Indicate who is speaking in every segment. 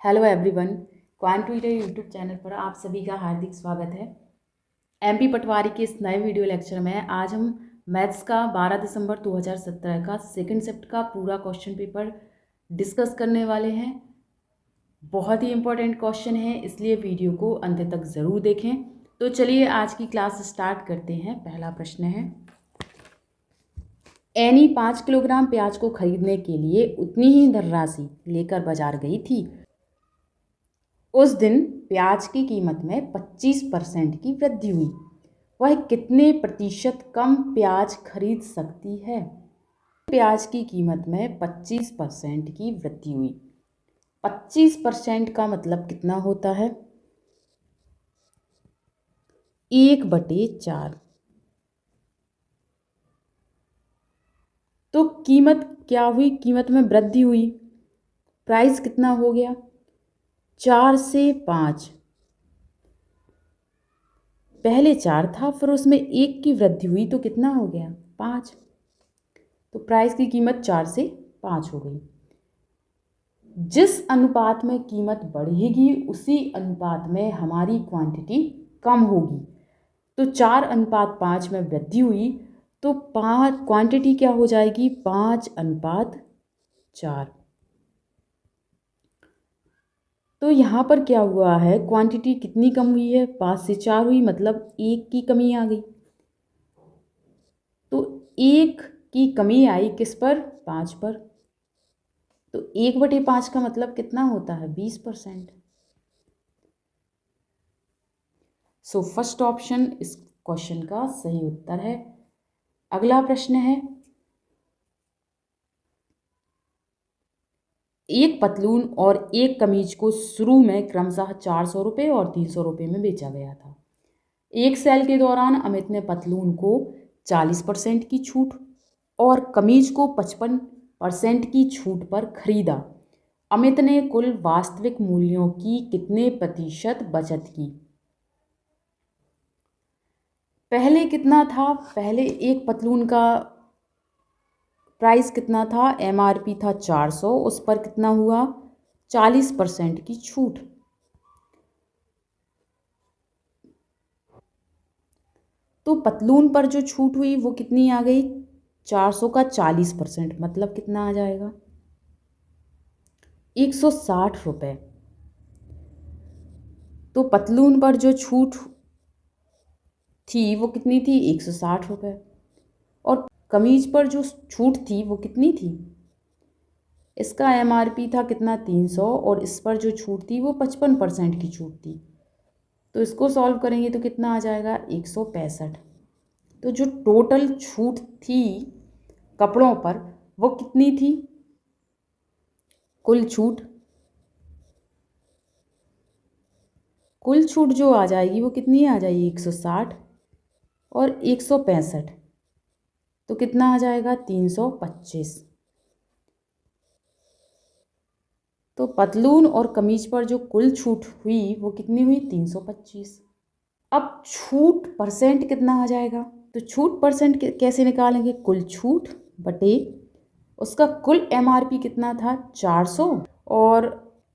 Speaker 1: Hello everyone, quantity YouTube channel पर आप सभी का हार्दिक स्वागत है। एमपी पटवारी के इस नए वीडियो लेक्चर में आज हम मैथ्स का 12 दिसंबर 2017 का सेकंड शिफ्ट का पूरा क्वेश्चन पेपर डिस्कस करने वाले हैं। बहुत ही इंपॉर्टेंट क्वेश्चन है, इसलिए वीडियो को अंत तक ज़रूर देखें। तो चलिए आज की क्लास स्टार्ट करते हैं। पहला प्रश्न है, एनी 5 किलोग्राम प्याज को खरीदने के लिए उतनी ही धनराशि लेकर बाजार गई थी। उस दिन प्याज की कीमत में 25% की वृद्धि हुई। वह कितने प्रतिशत कम प्याज खरीद सकती है? प्याज की कीमत में 25% की वृद्धि हुई। 25% का मतलब कितना होता है? 1/4। तो कीमत क्या हुई? कीमत में वृद्धि हुई। प्राइस कितना हो गया? 4 से 5। पहले 4 था, फिर उसमें 1 की वृद्धि हुई तो कितना हो गया? 5। तो प्राइस की कीमत 4 से 5 हो गई। जिस अनुपात में कीमत बढ़ेगी उसी अनुपात में हमारी क्वांटिटी कम होगी। तो 4:5 में वृद्धि हुई तो 5 क्वांटिटी क्या हो जाएगी? 5:4। तो यहाँ पर क्या हुआ है? क्वांटिटी कितनी कम हुई है? 5 से 4 हुई, मतलब 1 की कमी आ गई। तो 1 की कमी आई किस पर? 5 पर। तो 1/5 का मतलब कितना होता है? 20%। सो फर्स्ट ऑप्शन इस क्वेश्चन का सही उत्तर है। अगला प्रश्न है, एक पतलून और एक कमीज को शुरू में क्रमशः 400 रुपये और 300 रुपये में बेचा गया था। एक सेल के दौरान अमित ने पतलून को 40% की छूट और कमीज को 55% की छूट पर खरीदा। अमित ने कुल वास्तविक मूल्यों की कितने प्रतिशत बचत की? पहले कितना था? पहले एक पतलून का प्राइस कितना था? एमआरपी था 400, उस पर कितना हुआ? 40% की छूट। तो पतलून पर जो छूट हुई वो कितनी आ गई? 400 का 40%, मतलब कितना आ जाएगा? 160 रुपये। तो पतलून पर जो छूट थी वो कितनी थी? 160 रुपये। और कमीज पर जो छूट थी वो कितनी थी? इसका एमआरपी था कितना? 300, और इस पर जो छूट थी वो 55% की छूट थी। तो इसको सॉल्व करेंगे तो कितना आ जाएगा? 165। तो जो टोटल छूट थी कपड़ों पर वो कितनी थी? कुल छूट जो आ जाएगी वो कितनी आ जाएगी? 160 और 165, तो कितना आ जाएगा? 325। तो पतलून और कमीज पर जो कुल छूट हुई वो कितनी हुई? 325। अब छूट परसेंट कितना आ जाएगा? तो छूट परसेंट कैसे निकालेंगे? कुल छूट बटे उसका कुल एमआरपी कितना था? 400 और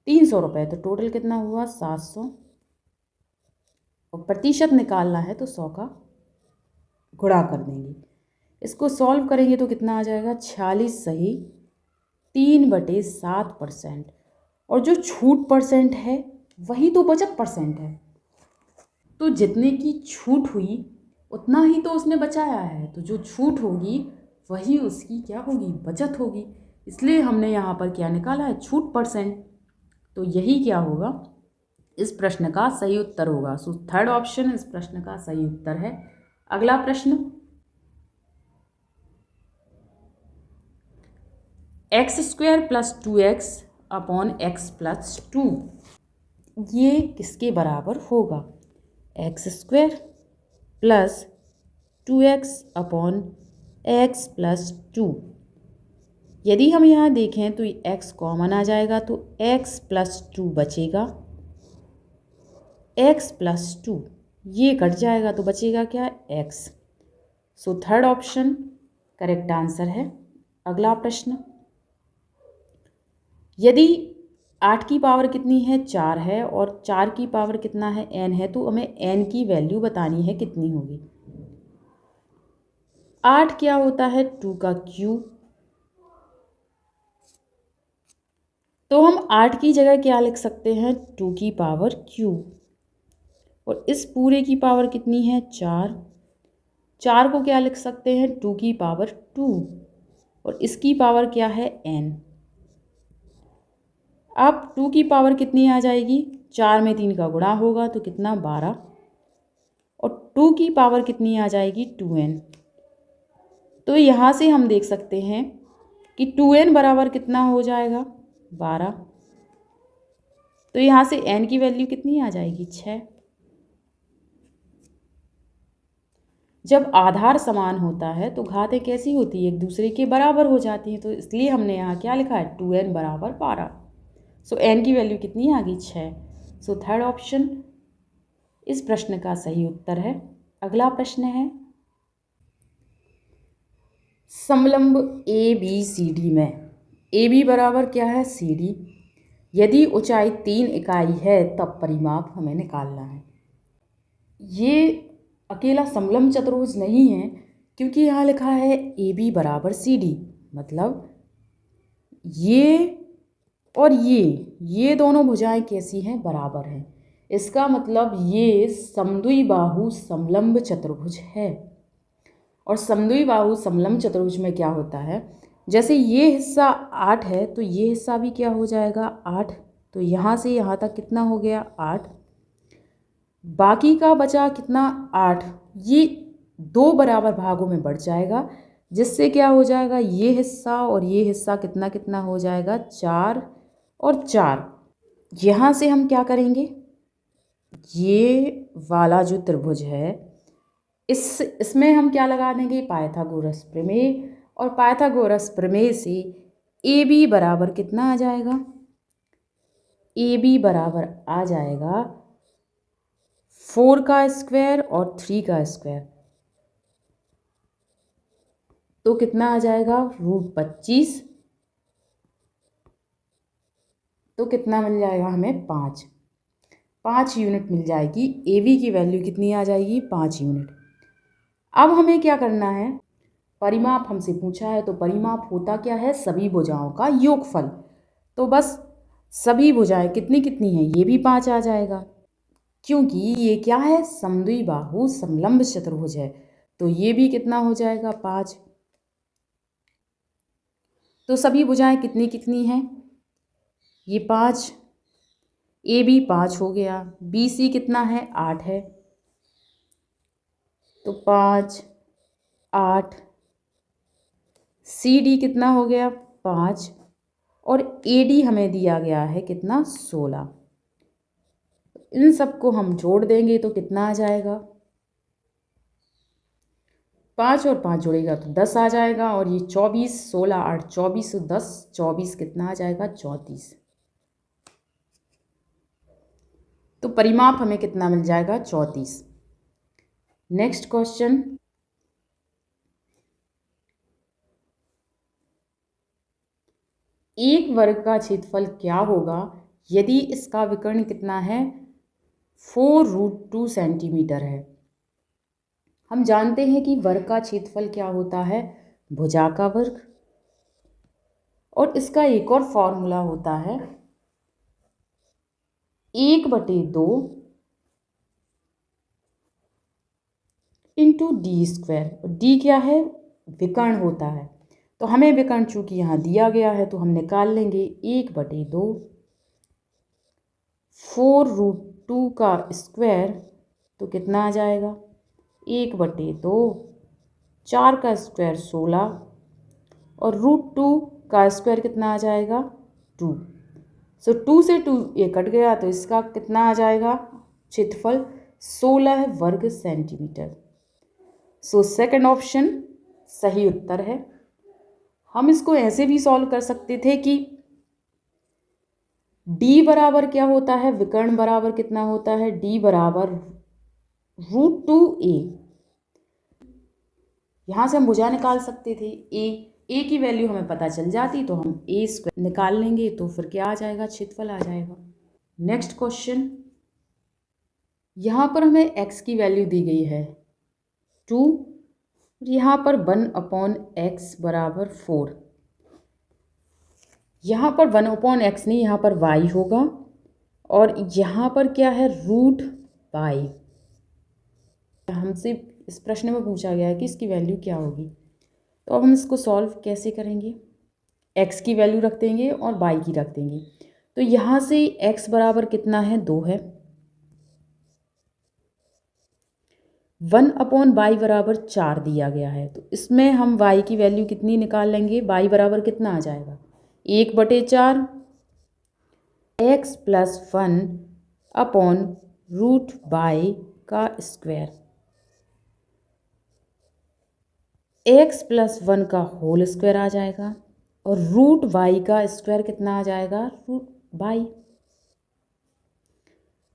Speaker 1: 300 रुपये, तो टोटल कितना हुआ? 700। और प्रतिशत निकालना है तो 100 का गुणा कर देंगे। इसको सॉल्व करेंगे तो कितना आ जाएगा? 46 सही 3/7%। और जो छूट परसेंट है वही तो बचत परसेंट है। तो जितने की छूट हुई उतना ही तो उसने बचाया है, तो जो छूट होगी वही उसकी क्या होगी? बचत होगी। इसलिए हमने यहाँ पर क्या निकाला है? छूट परसेंट। तो यही क्या होगा? इस प्रश्न का सही उत्तर होगा। सो थर्ड ऑप्शन इस प्रश्न का सही उत्तर है। अगला प्रश्न, x² + 2x अपॉन x + 2 ये किसके बराबर होगा? x² + 2x upon x + 2। यदि हम यहाँ देखें तो x कॉमन आ जाएगा तो x + 2 बचेगा। x + 2 ये कट जाएगा तो बचेगा क्या? x। So third option correct answer है। अगला प्रश्न, यदि 8 की पावर कितनी है, 4 है, और 4 की पावर कितना है, n है। तो हमें n की वैल्यू बतानी है कितनी होगी। 8 क्या होता है, 2 का क्यूब। तो हम 8 की जगह क्या लिख सकते हैं, 2 की पावर क्यूब। और इस पूरे की पावर कितनी है, 4। 4 को क्या लिख सकते हैं, 2 की पावर 2। और इसकी पावर क्या है, n। अब 2 की पावर कितनी आ जाएगी, 4 में 3 का गुणा होगा तो कितना, 12। और 2 की पावर कितनी आ जाएगी, 2n। तो यहाँ से हम देख सकते हैं कि 2n बराबर कितना हो जाएगा, 12। तो यहाँ से n की वैल्यू कितनी आ जाएगी, 6। जब आधार समान होता है तो घातें कैसी होती है, एक दूसरे के बराबर हो जाती हैं। तो इसलिए हमने यहाँ क्या लिखा है, 2n बराबर 12। सो n की वैल्यू कितनी आ गई, 6। सो थर्ड ऑप्शन इस प्रश्न का सही उत्तर है। अगला प्रश्न है, समलंब ए बी सी डी में ए बी बराबर क्या है, सी डी। यदि ऊंचाई 3 इकाई है तब परिमाप हमें निकालना है। ये अकेला समलंब चतुर्भुज नहीं है, क्योंकि यहाँ लिखा है ए बी बराबर सी डी। मतलब ये और ये दोनों भुजाएं कैसी हैं, बराबर हैं। इसका मतलब ये समद्विबाहु समलंब चतुर्भुज है। और समद्विबाहु समलंब चतुर्भुज में क्या होता है, जैसे ये हिस्सा 8 है तो ये हिस्सा भी क्या हो जाएगा, 8। तो यहाँ से यहाँ तक कितना हो गया, 8। बाकी का बचा कितना, 8। ये 2 बराबर भागों में बढ़ जाएगा, जिससे क्या हो जाएगा, ये हिस्सा और ये हिस्सा कितना कितना हो जाएगा, 4 और 4। यहाँ से हम क्या करेंगे, ये वाला जो त्रिभुज है इसमें हम क्या लगा देंगे, पाइथागोरस प्रमेय। और पाइथागोरस प्रमेय से ए बी बराबर कितना आ जाएगा, ए बी बराबर आ जाएगा 4 का स्क्वायर और 3 का स्क्वायर। तो कितना आ जाएगा, √25। तो कितना मिल जाएगा हमें, 5 यूनिट मिल जाएगी। ए बी की वैल्यू कितनी आ जाएगी, 5 यूनिट। अब हमें क्या करना है, परिमाप हमसे पूछा है तो परिमाप होता क्या है, सभी भुजाओं का योगफल। तो बस सभी भुजाएं कितनी कितनी हैं, ये भी 5 आ जाएगा, क्योंकि ये क्या है, समद्विबाहु समलंब चतुर्भुज है। तो ये भी कितना हो जाएगा, 5। तो सभी भुजाएं कितनी कितनी हैं, ये 5। ए बी 5 हो गया, बी सी कितना है, 8 है। तो 5 8, सी डी कितना हो गया, 5। और ए डी हमें दिया गया है कितना, 16। इन सबको हम जोड़ देंगे तो कितना आ जाएगा, 5 और 5 जोड़ेगा तो 10 आ जाएगा। और ये 24, 16 8 24, 10 24 कितना आ जाएगा, 34। तो परिमाप हमें कितना मिल जाएगा, 34। नेक्स्ट क्वेश्चन, एक वर्ग का क्षेत्रफल क्या होगा यदि इसका विकर्ण कितना है, 4√2 सेंटीमीटर है। हम जानते हैं कि वर्ग का क्षेत्रफल क्या होता है, भुजा का वर्ग। और इसका एक और फॉर्मूला होता है 1/2 इंटू डी स्क्वायर। और डी क्या है, विकर्ण होता है। तो हमें विकर्ण चूंकि यहाँ दिया गया है तो हम निकाल लेंगे 1/2 4√2 का स्क्वायर। तो कितना आ जाएगा, 1/2 4 का स्क्वायर 16 और √2 का स्क्वायर कितना आ जाएगा, 2। सो 2 से 2 ये कट गया तो इसका कितना आ जाएगा, क्षेत्रफल 16 वर्ग सेंटीमीटर। सो सेकंड ऑप्शन सही उत्तर है। हम इसको ऐसे भी सॉल्व कर सकते थे कि d बराबर क्या होता है, विकर्ण बराबर कितना होता है, d बराबर √2a। यहाँ से हम भुजा निकाल सकते थे, ए की वैल्यू हमें पता चल जाती तो हम ए स्क्वायर निकाल लेंगे, तो फिर क्या आ जाएगा, क्षेत्रफल आ जाएगा। नेक्स्ट क्वेश्चन, यहाँ पर हमें एक्स की वैल्यू दी गई है 2, यहाँ पर 1/x बराबर 4। यहाँ पर 1/x नहीं, यहाँ पर y होगा, और यहाँ पर क्या है, √y। हमसे इस प्रश्न में पूछा गया है कि इसकी वैल्यू क्या होगी। तो अब हम इसको सॉल्व कैसे करेंगे, x की वैल्यू रख देंगे और y की रख देंगे। तो यहाँ से x बराबर कितना है, 2 है। 1/y बराबर 4 दिया गया है, तो इसमें हम y की वैल्यू कितनी निकाल लेंगे, y बराबर कितना आ जाएगा, 1/4 x + 1/√y का स्क्वायर, x + 1 का होल स्क्वायर आ जाएगा, और √y का स्क्वायर कितना आ जाएगा, √y।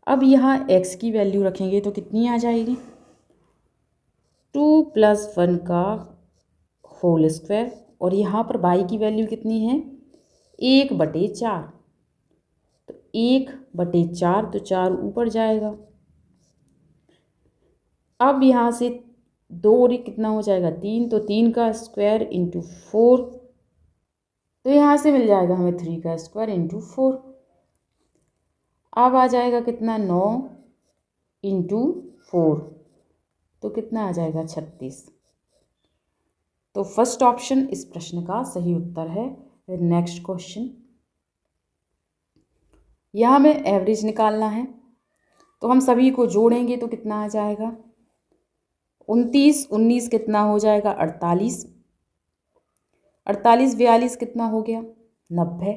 Speaker 1: अब यहाँ x की वैल्यू रखेंगे तो कितनी आ जाएगी, 2 + 1 का होल स्क्वायर, और यहाँ पर y की वैल्यू कितनी है, 1/4। तो 1/4, तो 4 ऊपर जाएगा। अब यहाँ से 2 और 1 कितना हो जाएगा, 3, तो 3 का स्क्वायर इंटू 4, तो यहाँ से मिल जाएगा हमें 3 का स्क्वायर इंटू 4। अब आ जाएगा कितना, 9 इंटू 4, तो कितना आ जाएगा, 36। तो फर्स्ट ऑप्शन इस प्रश्न का सही उत्तर है। नेक्स्ट क्वेश्चन, यहाँ हमें एवरेज निकालना है, तो हम सभी को जोड़ेंगे तो कितना आ जाएगा, 29 19 कितना हो जाएगा, 48, 48 42 कितना हो गया, 90,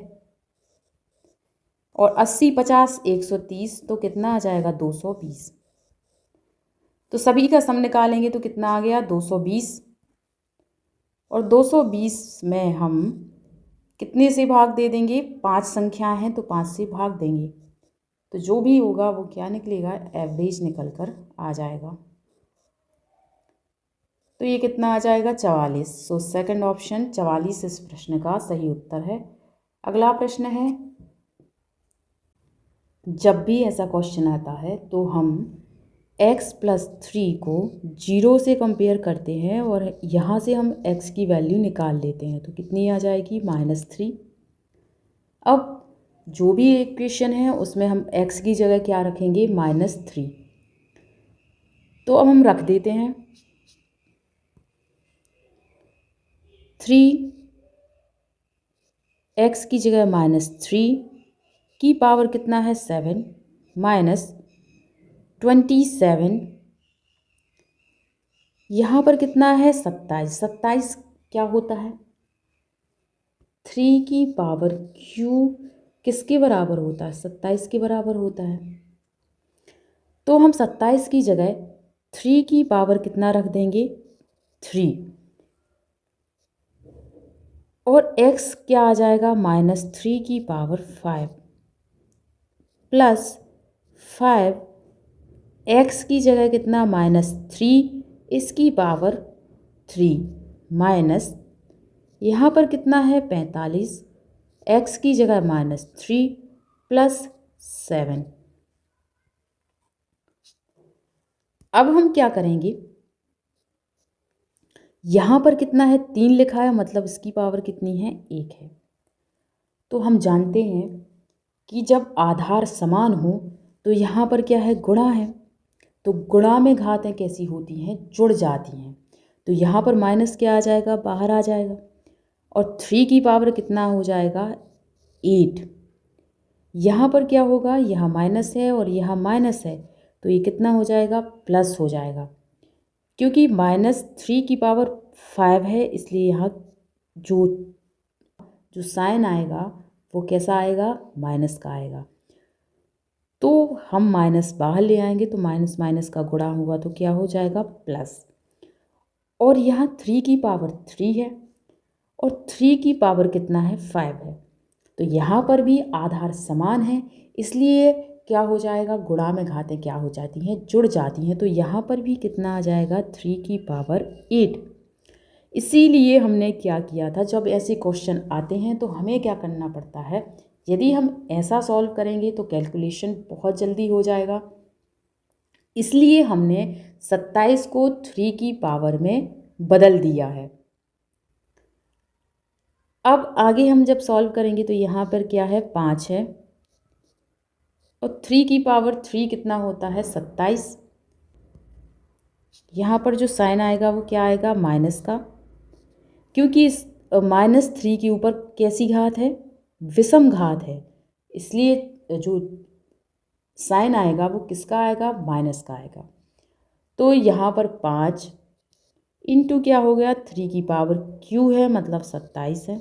Speaker 1: और 80 50 130, तो कितना आ जाएगा, 220। तो सभी का सम निकालेंगे तो कितना आ गया, 220, और 220 में हम कितने से भाग दे देंगे, 5 संख्या हैं तो 5 से भाग देंगे, तो जो भी होगा वो क्या निकलेगा, एवरेज निकल कर आ जाएगा। तो ये कितना आ जाएगा, 44। सो सेकंड ऑप्शन 44 इस प्रश्न का सही उत्तर है। अगला प्रश्न है, जब भी ऐसा क्वेश्चन आता है तो हम x + 3 को 0 से कंपेयर करते हैं, और यहाँ से हम x की वैल्यू निकाल लेते हैं, तो कितनी आ जाएगी, -3। अब जो भी इक्वेशन है उसमें हम x की जगह क्या रखेंगे, -3। तो अब हम रख देते हैं 3, x की जगह -3 की पावर कितना है, 7 -27, यहाँ पर कितना है, 27। 27 क्या होता है, 3 की पावर क्यूब किसके बराबर होता है, 27 के बराबर होता है। तो हम 27 की जगह 3 की पावर कितना रख देंगे, 3, और x क्या आ जाएगा, -3 की पावर 5 + 5, x की जगह कितना, -3 इसकी पावर 3 माइनस, यहाँ पर कितना है, 45, x की जगह -3 + 7। अब हम क्या करेंगे, यहाँ पर कितना है, 3 लिखा है, मतलब इसकी पावर कितनी है, 1 है। तो हम जानते हैं कि जब आधार समान हो तो यहाँ पर क्या है, गुणा है, तो गुणा में घातें कैसी होती हैं, जुड़ जाती हैं। तो यहाँ पर माइनस क्या आ जाएगा, बाहर आ जाएगा, और 3 की पावर कितना हो जाएगा, 8। यहाँ पर क्या होगा, यहाँ माइनस है और यहाँ माइनस है, तो ये कितना हो जाएगा, प्लस हो जाएगा, क्योंकि -3 की पावर 5 है, इसलिए यहाँ जो जो साइन आएगा वो कैसा आएगा, माइनस का आएगा। तो हम माइनस बाहर ले आएंगे तो माइनस माइनस का गुणा होगा तो क्या हो जाएगा, प्लस। और यहाँ 3 की पावर 3 है और 3 की पावर कितना है, 5 है। तो यहाँ पर भी आधार समान है, इसलिए क्या हो जाएगा, गुणा में घातें क्या हो जाती हैं, जुड़ जाती हैं। तो यहाँ पर भी कितना आ जाएगा, 3 की पावर 8। इसीलिए हमने क्या किया था, जब ऐसे क्वेश्चन आते हैं तो हमें क्या करना पड़ता है, यदि हम ऐसा सॉल्व करेंगे तो कैलकुलेशन बहुत जल्दी हो जाएगा। इसलिए हमने 27 को 3 की पावर में बदल दिया है। अब आगे हम जब सॉल्व करेंगे तो यहाँ पर क्या है, 5 है और 3 की पावर 3 कितना होता है, 27। यहाँ पर जो साइन आएगा वो क्या आएगा, माइनस का, क्योंकि इस -3 के ऊपर कैसी घात है, विषम घात है, इसलिए जो साइन आएगा वो किसका आएगा, माइनस का आएगा। तो यहाँ पर 5 इंटू क्या हो गया, 3 की पावर क्यू है मतलब 27 है,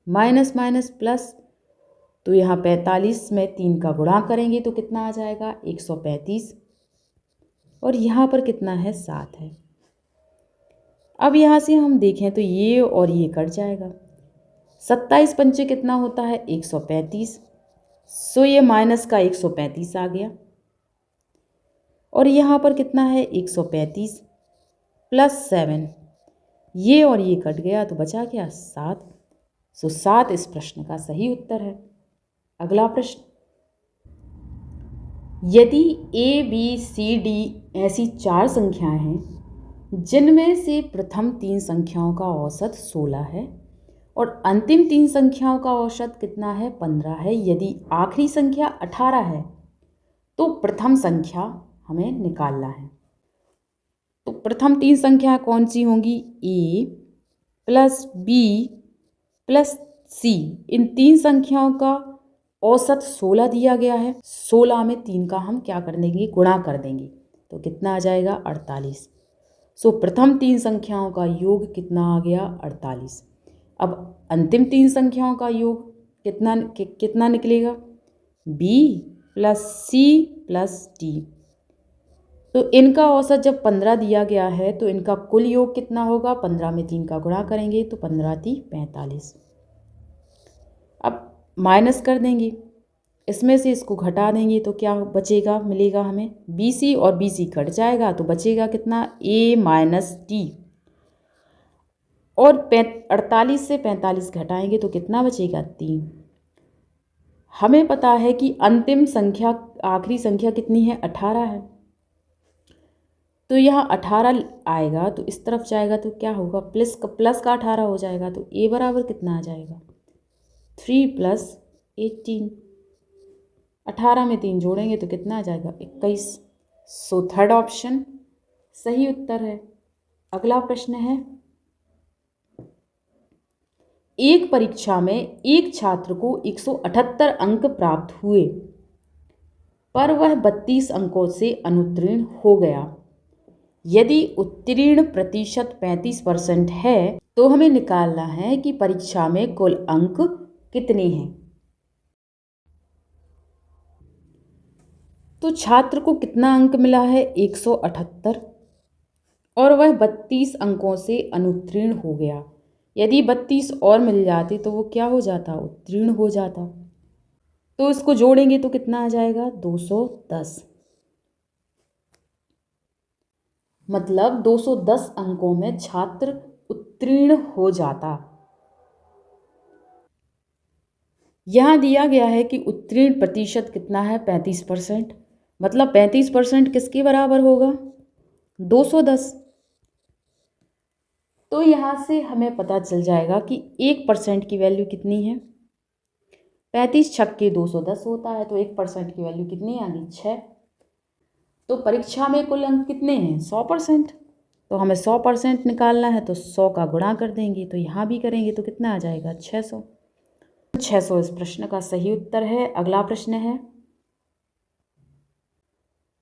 Speaker 1: माइनस माइनस प्लस, तो यहाँ 45 में 3 का गुणा करेंगे तो कितना आ जाएगा, 135, और यहाँ पर कितना है, 7 है। अब यहाँ से हम देखें तो ये और ये कट जाएगा, 27 पंचे कितना होता है, 135, सो ये माइनस का 135 आ गया, और यहाँ पर कितना है, 135 प्लस 7, ये और ये कट गया तो बचा क्या, 7। सो 7 इस प्रश्न का सही उत्तर है। अगला प्रश्न, यदि ए बी सी डी ऐसी 4 संख्याएं हैं जिनमें से प्रथम 3 संख्याओं का औसत 16 है और अंतिम 3 संख्याओं का औसत कितना है, 15 है, यदि आखिरी संख्या 18 है तो प्रथम संख्या हमें निकालना है। तो प्रथम 3 संख्याएं कौन सी होंगी, ए प्लस बी प्लस सी, इन 3 संख्याओं का औसत 16 दिया गया है, 16 में 3 का हम क्या कर देंगे, गुणा कर देंगे, तो कितना आ जाएगा, 48। सो प्रथम 3 संख्याओं का योग कितना आ गया, 48। अब अंतिम 3 संख्याओं का योग कितना निकलेगा, b plus C plus D. तो इनका औसत जब 15 दिया गया है तो इनका कुल योग कितना होगा, 15 में 3 का गुणा करेंगे तो 15 × 3 = 45। अब माइनस कर देंगे, इसमें से इसको घटा देंगे तो क्या बचेगा, मिलेगा हमें बी सी, और बी सी कट जाएगा तो बचेगा कितना, ए माइनस टी, और 48 से 45 घटाएंगे तो कितना बचेगा, 3। हमें पता है कि अंतिम संख्या, आखिरी संख्या कितनी है, 18 है, तो यहाँ 18 आएगा तो इस तरफ जाएगा तो क्या होगा, प्लस का 18 हो जाएगा, तो ए बराबर कितना आ जाएगा, 3 + 18। 18 में 3 जोड़ेंगे तो कितना आ जाएगा, 21। सो थर्ड ऑप्शन सही उत्तर है। अगला प्रश्न है, एक परीक्षा में एक छात्र को 178 अंक प्राप्त हुए पर वह 32 अंकों से अनुत्तीर्ण हो गया। यदि उत्तीर्ण प्रतिशत 35% है तो हमें निकालना है कि परीक्षा में कुल अंक कितने हैं। तो छात्र को कितना अंक मिला है, 178, और वह 32 अंकों से अनुत्तीर्ण हो गया। यदि 32 और मिल जाते तो वो क्या हो जाता, उत्तीर्ण हो जाता। तो इसको जोड़ेंगे तो कितना आ जाएगा, 210, मतलब 210 अंकों में छात्र उत्तीर्ण हो जाता। यहाँ दिया गया है कि उत्तीर्ण प्रतिशत कितना है, 35%, मतलब 35% किसके बराबर होगा, 210। तो यहाँ से हमें पता चल जाएगा कि 1% की वैल्यू कितनी है, 35 छक्के 210 होता है, तो 1% की वैल्यू कितनी आ गई, 6। तो परीक्षा में कुल अंक कितने हैं, 100%, तो हमें 100% निकालना है, तो 100 का गुणा कर देंगे, तो यहाँ भी करेंगे तो कितना आ जाएगा, 600। 600 इस प्रश्न का सही उत्तर है। अगला प्रश्न है,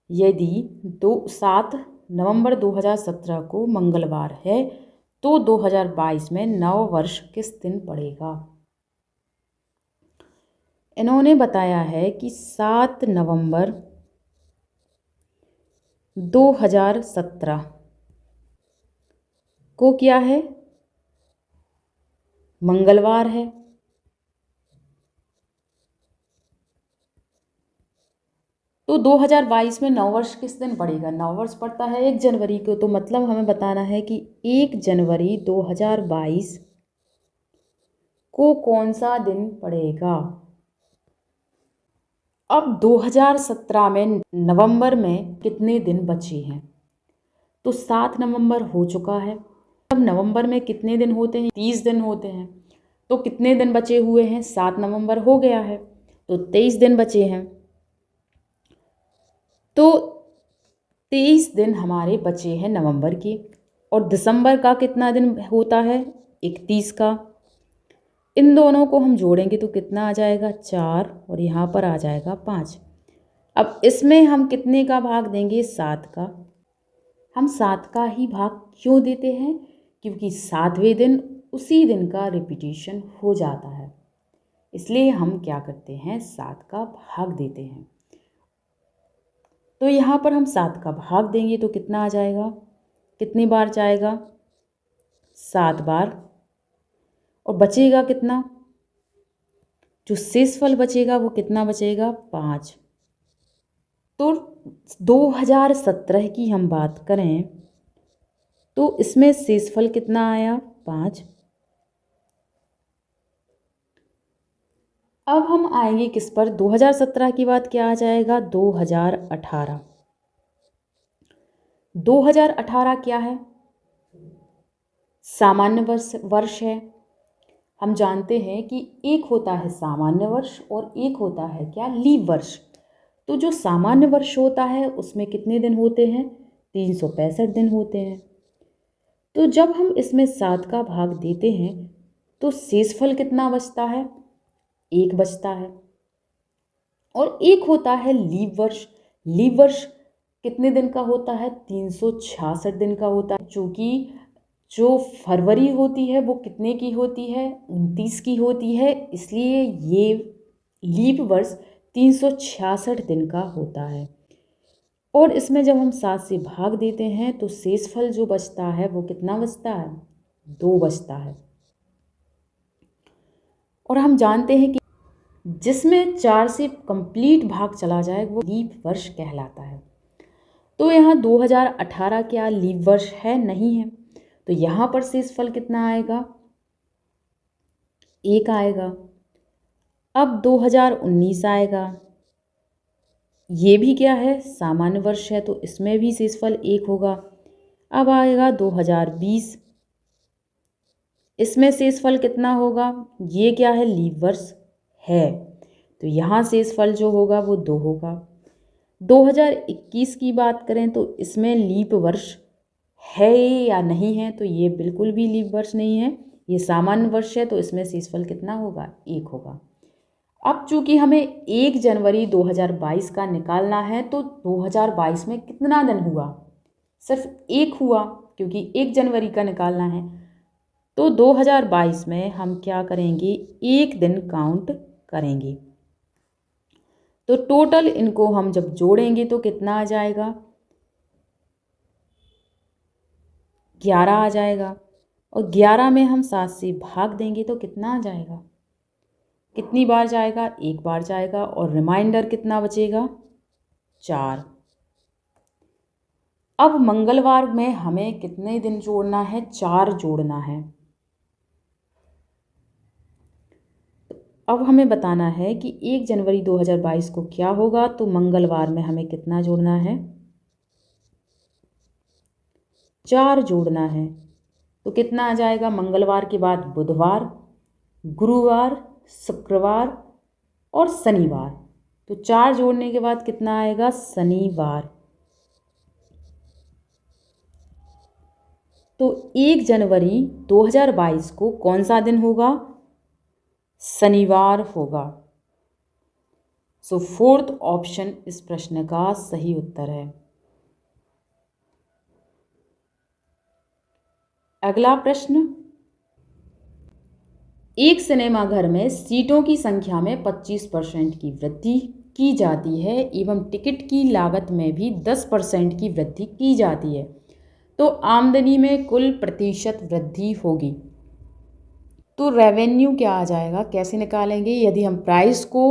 Speaker 1: यदि 7 नवंबर 2017 को मंगलवार है तो 2022 में नव वर्ष किस दिन पड़ेगा। इन्होंने बताया है कि 7 नवंबर 2017 को क्या है, मंगलवार है। तो 2022 में नववर्ष किस दिन पड़ेगा? नववर्ष पड़ता है 1 जनवरी को, तो मतलब हमें बताना है कि 1 जनवरी 2022 को कौन सा दिन पड़ेगा। अब 2017 में नवंबर में कितने दिन बचे हैं? तो 7 नवंबर हो चुका है। अब नवंबर में कितने दिन होते हैं? 30 दिन होते हैं। तो कितने दिन बचे हुए हैं? 7 नवंबर हो गया है, तो 23 दिन बचे हैं। तो 23 दिन हमारे बचे हैं नवंबर के। और दिसंबर का कितना दिन होता है? 31 का। इन दोनों को हम जोड़ेंगे तो कितना आ जाएगा? 4, और यहाँ पर आ जाएगा 5। अब इसमें हम कितने का भाग देंगे? 7 का। हम 7 का ही भाग क्यों देते हैं? क्योंकि 7वें दिन उसी दिन का रिपीटिशन हो जाता है, इसलिए हम क्या करते हैं? 7 का भाग देते हैं। तो यहाँ पर हम 7 का भाग देंगे तो कितना आ जाएगा? कितनी बार जाएगा? 7 बार। और बचेगा कितना? जो शेषफल बचेगा वो कितना बचेगा? 5। तो 2017 की हम बात करें तो इसमें शेषफल कितना आया? 5। अब हम आएंगे किस पर? 2017 की बात क्या आ जाएगा? 2018। 2018 क्या है? सामान्य वर्ष है। हम जानते हैं कि एक होता है सामान्य वर्ष और एक होता है क्या? लीप वर्ष। तो जो सामान्य वर्ष होता है उसमें कितने दिन होते हैं? 365 दिन होते हैं। तो जब हम इसमें 7 का भाग देते हैं तो शेषफल कितना बचता है? 1 बचता है। और एक होता है लीप वर्ष। लीप वर्ष कितने दिन का होता है? 366 दिन का होता है। चूँकि जो फरवरी होती है वो कितने की होती है? 29 की होती है, इसलिए ये लीप वर्ष 366 दिन का होता है। और इसमें जब हम 7 से भाग देते हैं तो शेषफल जो बचता है वो कितना बचता है? 2 बचता है। और हम जानते हैं कि जिसमें 4 से कंप्लीट भाग चला जाए वो लीप वर्ष कहलाता है। तो यहाँ 2018 क्या लीप वर्ष है? नहीं है। तो यहाँ पर शेषफल कितना आएगा? 1 आएगा। अब 2019 आएगा। ये भी क्या है? सामान्य वर्ष है, तो इसमें भी शेषफल 1 होगा। अब आएगा 2020। इसमें शेषफल कितना होगा? ये क्या है? लीप वर्ष है, तो यहाँ शेषफल जो होगा वो 2 होगा। 2021 की बात करें तो इसमें लीप वर्ष है या नहीं है? तो ये बिल्कुल भी लीप वर्ष नहीं है, ये सामान्य वर्ष है, तो इसमें शेषफल कितना होगा? 1 होगा। अब चूंकि हमें 1 जनवरी 2022 का निकालना है तो 2022 में कितना दिन हुआ? सिर्फ 1 हुआ, क्योंकि 1 जनवरी का निकालना है। तो 2022 में हम क्या करेंगे? 1 दिन काउंट करेंगे। तो टोटल इनको हम जब जोड़ेंगे तो कितना आ जाएगा? 11 आ जाएगा। और 11 में हम 7 से भाग देंगे तो कितना आ जाएगा? कितनी बार जाएगा? 1 बार जाएगा। और रिमाइंडर कितना बचेगा? 4। अब मंगलवार में हमें कितने दिन जोड़ना है? 4 जोड़ना है। अब हमें बताना है कि 1 जनवरी 2022 को क्या होगा, तो मंगलवार में हमें कितना जोड़ना है? 4 जोड़ना है। तो कितना आ जाएगा? मंगलवार के बाद बुधवार, गुरुवार, शुक्रवार और शनिवार। तो 4 जोड़ने के बाद कितना आएगा? शनिवार। तो 1 जनवरी 2022 को कौन सा दिन होगा? शनिवार होगा। सो 4th ऑप्शन इस प्रश्न का सही उत्तर है। अगला प्रश्न, एक सिनेमाघर में सीटों की संख्या में 25% की वृद्धि की जाती है एवं टिकट की लागत में भी 10% की वृद्धि की जाती है, तो आमदनी में कुल प्रतिशत वृद्धि होगी। तो रेवेन्यू क्या आ जाएगा? कैसे निकालेंगे? यदि हम प्राइस को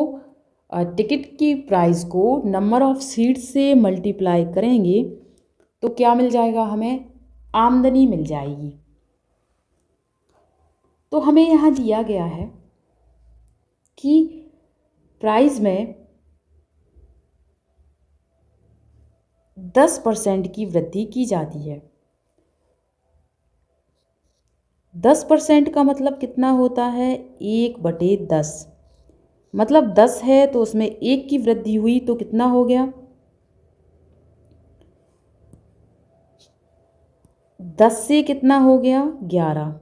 Speaker 1: टिकट की प्राइस को नंबर ऑफ सीट से मल्टीप्लाई करेंगे तो क्या मिल जाएगा, हमें आमदनी मिल जाएगी। तो हमें यहाँ दिया गया है कि प्राइस में 10% की वृद्धि की जाती है। 10% का मतलब कितना होता है, 1/10। मतलब 10 है तो उसमें 1 की वृद्धि हुई तो कितना हो गया, 10 से कितना हो गया, 11।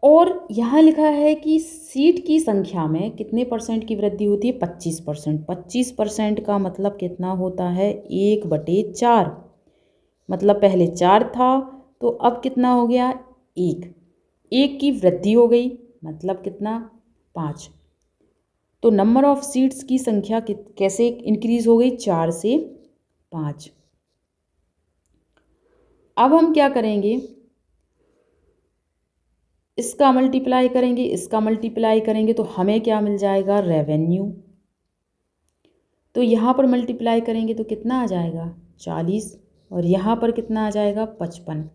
Speaker 1: और यहाँ लिखा है कि सीट की संख्या में कितने परसेंट की वृद्धि होती है, 25%। 25% का मतलब कितना होता है, 1/4। मतलब पहले 4 था तो अब कितना हो गया, 1। 1 की वृद्धि हो गई मतलब कितना, 5। तो नंबर ऑफ सीट्स की संख्या कैसे इंक्रीज हो गई, 4 से 5। अब हम क्या करेंगे, इसका मल्टीप्लाई करेंगे, इसका मल्टीप्लाई करेंगे तो हमें क्या मिल जाएगा, रेवेन्यू। तो यहाँ पर मल्टीप्लाई करेंगे तो कितना आ जाएगा, 40। और यहाँ पर कितना आ जाएगा, 55।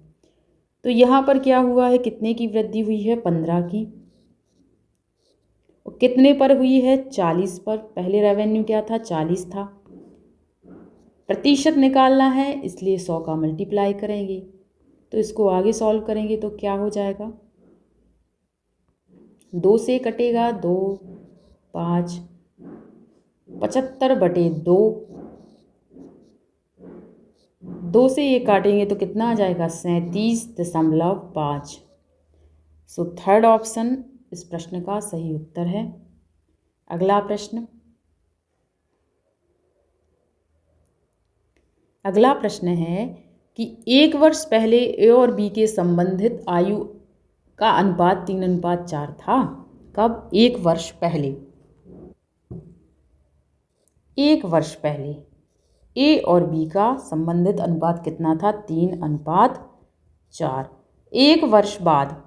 Speaker 1: तो यहाँ पर क्या हुआ है, कितने की वृद्धि हुई है, 15 की। और कितने पर हुई है, 40 पर। पहले रेवेन्यू क्या था, 40 था। प्रतिशत निकालना है इसलिए 100 का मल्टीप्लाई करेंगे। तो इसको आगे सॉल्व करेंगे तो क्या हो जाएगा, 2 से कटेगा 2, 5, 75/2। 2 से ये काटेंगे तो कितना आ जाएगा, 37.5। सो थर्ड ऑप्शन इस प्रश्न का सही उत्तर है। अगला प्रश्न, अगला प्रश्न है कि 1 वर्ष पहले ए और बी के संबंधित आयु का अनुपात 3:4 था। कब, 1 वर्ष पहले। 1 वर्ष पहले ए और बी का संबंधित अनुपात कितना था, 3:4। 1 वर्ष बाद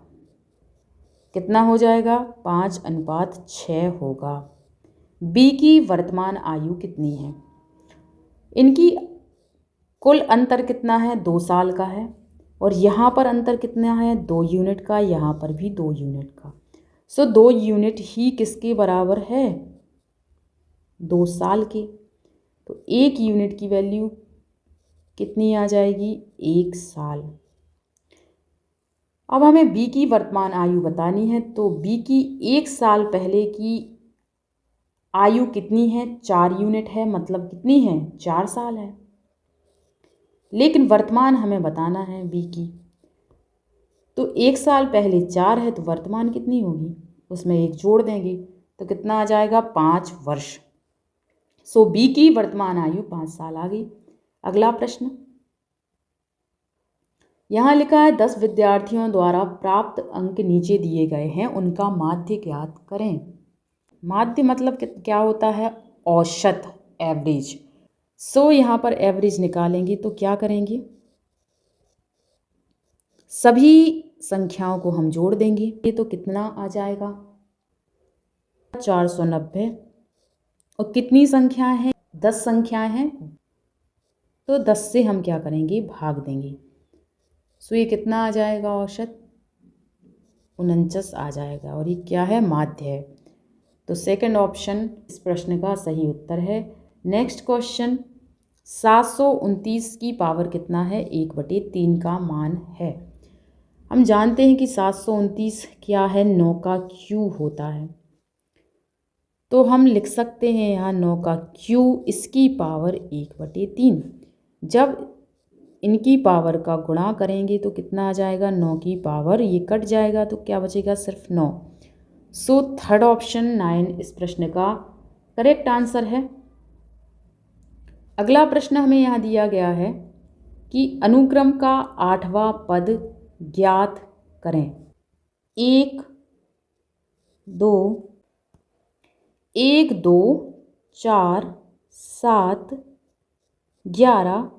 Speaker 1: कितना हो जाएगा, 5:6 होगा। बी की वर्तमान आयु कितनी है, इनकी कुल अंतर कितना है, 2 साल का है। और यहाँ पर अंतर कितना है, 2 यूनिट का, यहाँ पर भी 2 यूनिट का। सो 2 यूनिट ही किसके बराबर है, 2 साल के। तो 1 यूनिट की वैल्यू कितनी आ जाएगी, 1 साल। अब हमें बी की वर्तमान आयु बतानी है तो बी की 1 साल पहले की आयु कितनी है, 4 यूनिट है। मतलब कितनी है, 4 साल है। लेकिन वर्तमान हमें बताना है बी की, तो 1 साल पहले 4 है तो वर्तमान कितनी होगी, उसमें 1 जोड़ देंगे तो कितना आ जाएगा, 5 वर्ष। सो बी की वर्तमान आयु 5 साल आ गई। अगला प्रश्न, यहाँ लिखा है 10 विद्यार्थियों द्वारा प्राप्त अंक नीचे दिए गए हैं, उनका माध्य ज्ञात करें। माध्य मतलब क्या होता है, औसत, एवरेज। सो यहाँ पर एवरेज निकालेंगे तो क्या करेंगे, सभी संख्याओं को हम जोड़ देंगे। ये तो कितना आ जाएगा, 490। और कितनी संख्याएं हैं, 10 संख्याएं हैं तो 10 से हम क्या करेंगे, भाग देंगे। सो ये कितना आ जाएगा, औसत 49 आ जाएगा। और ये क्या है, माध्य है। तो सेकंड ऑप्शन इस प्रश्न का सही उत्तर है। नेक्स्ट क्वेश्चन, 729 की पावर कितना है, 1/3 का मान है। हम जानते हैं कि 729 क्या है, 9 का क्यू होता है। तो हम लिख सकते हैं यहाँ 9 का क्यू, इसकी पावर 1/3। जब इनकी पावर का गुणा करेंगे तो कितना आ जाएगा, 9 की पावर, ये कट जाएगा तो क्या बचेगा, सिर्फ 9। सो थर्ड ऑप्शन 9 इस प्रश्न का करेक्ट आंसर है। अगला प्रश्न हमें यहाँ दिया गया है कि अनुक्रम का 8वां पद ज्ञात करें। 1 2 1 2 4 7 11।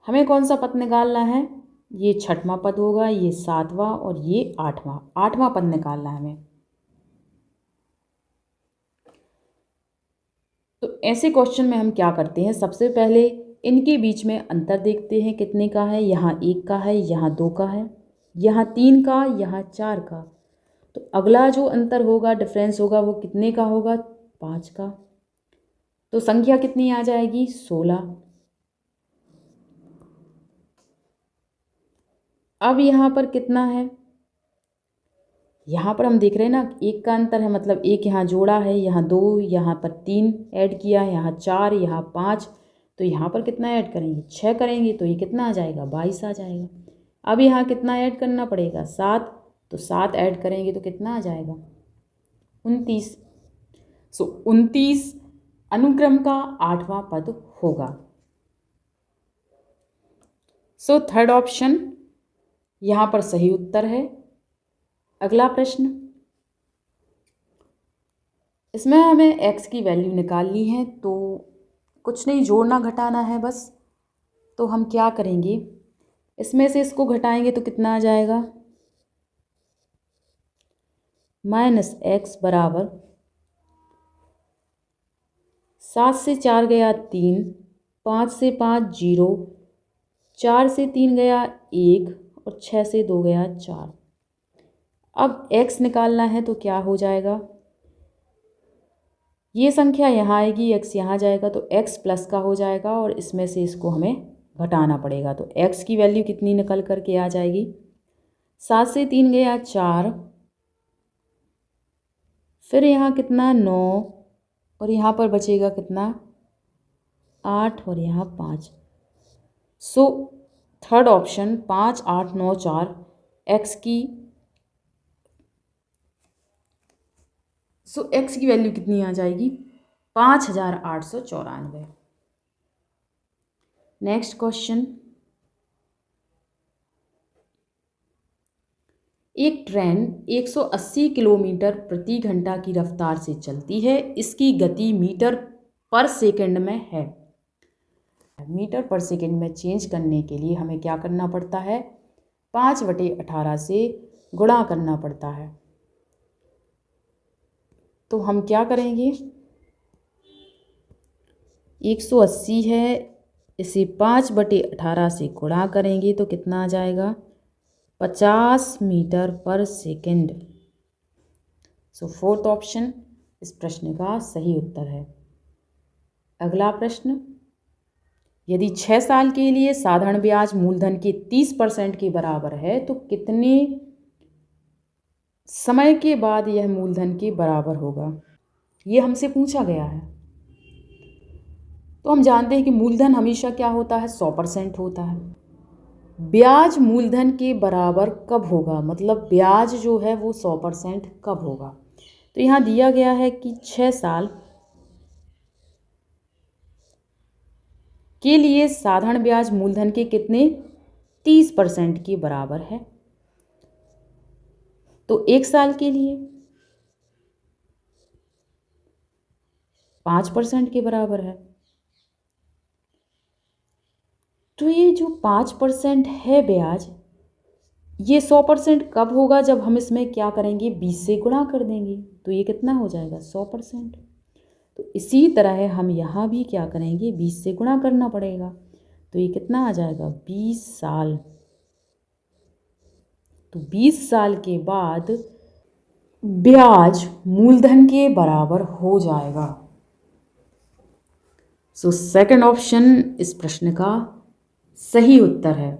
Speaker 1: हमें कौन सा पद निकालना है, ये छठवां पद होगा, ये सातवां और ये आठवां पद निकालना है हमें। तो ऐसे क्वेश्चन में हम क्या करते हैं, सबसे पहले इनके बीच में अंतर देखते हैं कितने का है। यहाँ 1 का है, यहाँ 2 का है, यहाँ 3 का, यहाँ 4 का। तो अगला जो अंतर होगा, डिफरेंस होगा, वो कितने का होगा, 5 का। तो संख्या कितनी आ जाएगी, 16। अब यहाँ पर कितना है, यहाँ पर हम देख रहे हैं ना 1 का अंतर है, मतलब 1 यहाँ जोड़ा है, यहाँ 2, यहाँ पर 3 ऐड किया, यहाँ 4, यहाँ 5। तो यहाँ पर कितना ऐड करेंगे, 6 करेंगे, तो ये कितना आ जाएगा, 22 आ जाएगा। अब यहाँ कितना ऐड करना पड़ेगा, 7। तो 7 ऐड करेंगे तो कितना आ जाएगा, 29। सो 29 अनुक्रम का 8वां पद होगा। सो थर्ड ऑप्शन यहाँ पर सही उत्तर है। अगला प्रश्न, इसमें हमें x की वैल्यू निकालनी है, तो कुछ नहीं, जोड़ना घटाना है बस। तो हम क्या करेंगे, इसमें से इसको घटाएंगे तो कितना आ जाएगा, -x बराबर 7 से 4 गया 3, 5 से 5 0, 4 से 3 गया 1 और 6 से 2 गया 4। अब x निकालना है तो क्या हो जाएगा, ये संख्या यहाँ आएगी, x यहाँ जाएगा, तो x प्लस का हो जाएगा और इसमें से इसको हमें घटाना पड़ेगा। तो x की वैल्यू कितनी निकल कर के आ जाएगी, 7 से 3 गया 4, फिर यहाँ कितना 9 और यहाँ पर बचेगा कितना 8 और यहाँ 5। सो थर्ड ऑप्शन 5 8 9 4 x की x की वैल्यू कितनी आ जाएगी, 5894। नेक्स्ट क्वेश्चन, एक ट्रेन 180 किलोमीटर प्रति घंटा की रफ्तार से चलती है, इसकी गति मीटर पर सेकंड में है। मीटर पर सेकंड में चेंज करने के लिए हमें क्या करना पड़ता है, 5/18 से गुणा करना पड़ता है। तो हम क्या करेंगे, 180 है, इसे 5/18 से गुणा करेंगे तो कितना आ जाएगा, 50 मीटर पर सेकंड। सो फोर्थ ऑप्शन इस प्रश्न का सही उत्तर है। अगला प्रश्न, यदि 6 साल के लिए साधारण ब्याज मूलधन के 30% के बराबर है तो कितने समय के बाद यह मूलधन के बराबर होगा, ये हमसे पूछा गया है। तो हम जानते हैं कि मूलधन हमेशा क्या होता है, 100% होता है। ब्याज मूलधन के बराबर कब होगा, मतलब ब्याज जो है वो 100% कब होगा। तो यहाँ दिया गया है कि 6 साल के लिए साधारण ब्याज मूलधन के कितने, 30% के बराबर है। तो 1 साल के लिए 5% के बराबर है। तो ये जो 5% है ब्याज, ये 100% कब होगा, जब हम इसमें क्या करेंगे, 20 से गुणा कर देंगे, तो ये कितना हो जाएगा, 100%। तो इसी तरह हम यहाँ भी क्या करेंगे, 20 से गुणा करना पड़ेगा, तो ये कितना आ जाएगा, 20 साल। तो 20 साल के बाद ब्याज मूलधन के बराबर हो जाएगा। सो सेकंड ऑप्शन इस प्रश्न का सही उत्तर है।